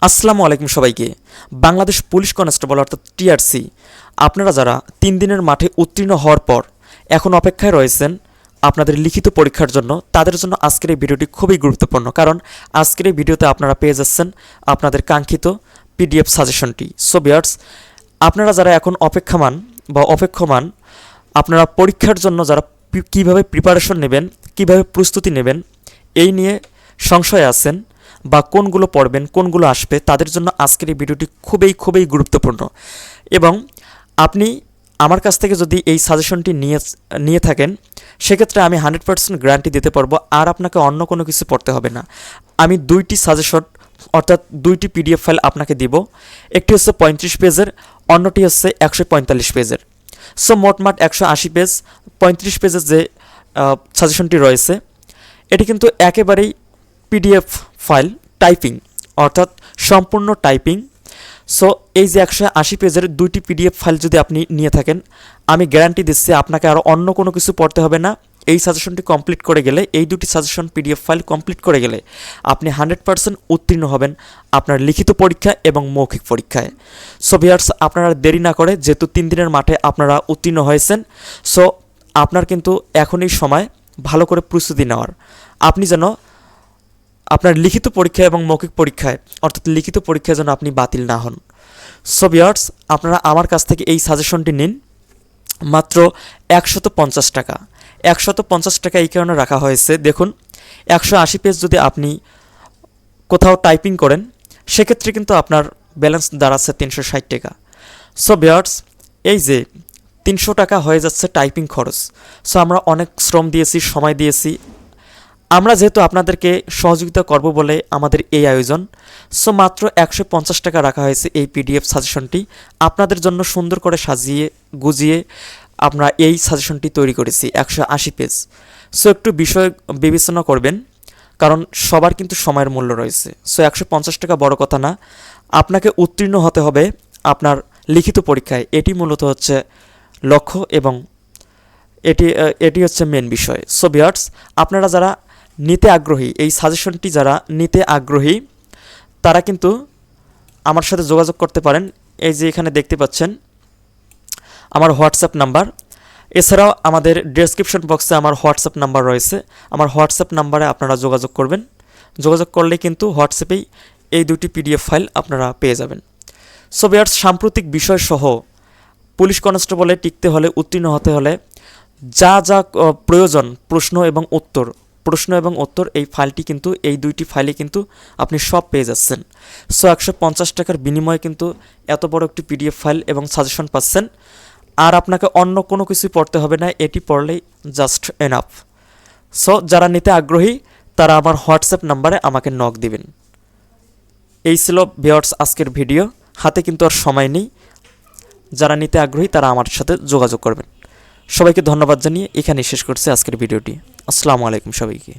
আসসালামু আলাইকুম সবাইকে। বাংলাদেশ পুলিশ কনস্টেবল অর্থাৎ টিআরসি আপনারা যারা 3 দিনের মাঠে উত্তীর্ণ হওয়ার পর এখন অপেক্ষায় রয়েছেন আপনাদের লিখিত পরীক্ষার জন্য, তাদের জন্য আজকের এই ভিডিওটি খুবই গুরুত্বপূর্ণ। কারণ আজকের এই ভিডিওতে আপনারা পেয়ে যাচ্ছেন আপনাদের কাঙ্ক্ষিত পিডিএফ সাজেশনটি। সো ভিউয়ার্স, আপনারা যারা এখন অপেক্ষমান আপনারা পরীক্ষার জন্য যারা কীভাবে প্রিপারেশন নেবেন, কিভাবে প্রস্তুতি নেবেন এই নিয়ে সংশয় আছেন বা কোনগুলো পড়বেন কোনগুলো আসবে, তাদের জন্য আজকের এই ভিডিওটি খুবই গুরুত্বপূর্ণ। এবং আপনি আমার কাছ থেকে যদি এই সাজেশনটি নিয়ে থাকেন সেক্ষেত্রে আমি 100% গ্যারান্টি দিতে পারবো, আর আপনাকে অন্য কোনো কিছু পড়তে হবে না। আমি 2টি সাজেশন অর্থাৎ 2টি পিডিএফ ফাইল আপনাকে দিব। একটি হচ্ছে 35 পেজের, অন্যটি হচ্ছে 145 পেজের। So মোটমাট 180 page. 35 পেজের যে সাজেশনটি রয়েছে এটি কিন্তু একেবারেই পিডিএফ ফাইল টাইপিং অর্থাৎ সম্পূর্ণ টাইপিং। সো এই যে 180 পেজের 2টি পিডিএফ ফাইল যদি আপনি নিয়ে থাকেন, আমি গ্যারান্টি দিচ্ছি আপনাকে আরও অন্য কোনো কিছু পড়তে হবে না। এই সাজেশনটি কমপ্লিট করে গেলে, এই 2টি সাজেশন পিডিএফ ফাইল কমপ্লিট করে গেলে আপনি 100% উত্তীর্ণ হবেন আপনার লিখিত পরীক্ষা এবং মৌখিক পরীক্ষায়। সো ভিউয়ার্স, আপনারা দেরি না করে, যেহেতু 3 দিনের মাঠে আপনারা উত্তীর্ণ হয়েছেন, সো আপনার কিন্তু এখনই সময় ভালো করে প্রস্তুতি নেওয়ার, আপনি যেন আপনার লিখিত পরীক্ষা এবং মৌখিক পরীক্ষায় অর্থাৎ লিখিত পরীক্ষায় যেন আপনি বাতিল না হন। সো ভিউয়ার্স, আপনারা আমার কাছ থেকে এই সাজেশনটি নিন মাত্র 150 টাকা। 150 টাকা এই কারণে রাখা হয়েছে, দেখুন 180 পেজ যদি আপনি কোথাও টাইপিং করেন সেক্ষেত্রে কিন্তু আপনার ব্যালেন্স দাঁড়াচ্ছে 360 টাকা। সো ভিউয়ার্স, এই যে 300 টাকা হয়ে যাচ্ছে টাইপিং খরচ। সো আমরা অনেক শ্রম দিয়েছি, সময় দিয়েছি, আমরা যেহেতু আপনাদেরকে সহযোগিতা করব বলে আমাদের এই আয়োজন। সো মাত্র 150 টাকা রাখা হয়েছে এই পিডিএফ সাজেশনটি। আপনাদের জন্য সুন্দর করে সাজিয়ে গুজিয়ে আমরা এই সাজেশনটি তৈরি করেছি 180 পেজ। সো একটু বিষয় বিবেচনা করবেন, কারণ সবার কিন্তু সময়ের মূল্য রয়েছে। সো 150 টাকা বড় কথা না, আপনাকে উত্তীর্ণ হতে হবে আপনার লিখিত পরীক্ষায়, এটি মূলত হচ্ছে লক্ষ্য এবং এটি হচ্ছে মেন বিষয়। সো ভিউয়ার্স, আপনারা যারা নিতে আগ্রহী, এই সাজেশনটি যারা নিতে আগ্রহী তারা কিন্তু আমার সাথে যোগাযোগ করতে পারেন। এই যে এখানে দেখতে পাচ্ছেন আমার হোয়াটসঅ্যাপ নাম্বার, এছাড়াও আমাদের ডেসক্রিপশন বক্সে আমার হোয়াটসঅ্যাপ নাম্বার রয়েছে। আমার হোয়াটসঅ্যাপ নাম্বারে আপনারা যোগাযোগ করবেন, যোগাযোগ করলে কিন্তু হোয়াটসঅ্যাপেই এই 2টি পিডিএফ ফাইল আপনারা পেয়ে যাবেন। সো ভিউয়ার্স, সাম্প্রতিক বিষয়সহ পুলিশ কনস্টেবলে টিকতে হলে, উত্তীর্ণ হতে হলে যা প্রয়োজন প্রশ্ন এবং উত্তর এই ফাইলটি কিন্তু, এই 2টি ফাইলে কিন্তু আপনি সব পেয়ে যাচ্ছেন। সো 150 টাকার বিনিময়ে কিন্তু এত বড় একটি পিডিএফ ফাইল এবং সাজেশন পাচ্ছেন, আর আপনাকে অন্য কোনো কিছুই পড়তে হবে না, এটি পড়লেই জাস্ট এনাফ। সো যারা নিতে আগ্রহী তারা আমার হোয়াটসঅ্যাপ নাম্বারে আমাকে নক দিবেন। এই ছিল ভিউয়ার্স আজকের ভিডিও, হাতে কিন্তু আর সময় নেই। যারা নিতে আগ্রহী তারা আমার সাথে যোগাযোগ করবেন। সবাইকে ধন্যবাদ জানিয়ে এখানেই শেষ করছি আজকের ভিডিওটি। আসসালামু আলাইকুম সবাইকে।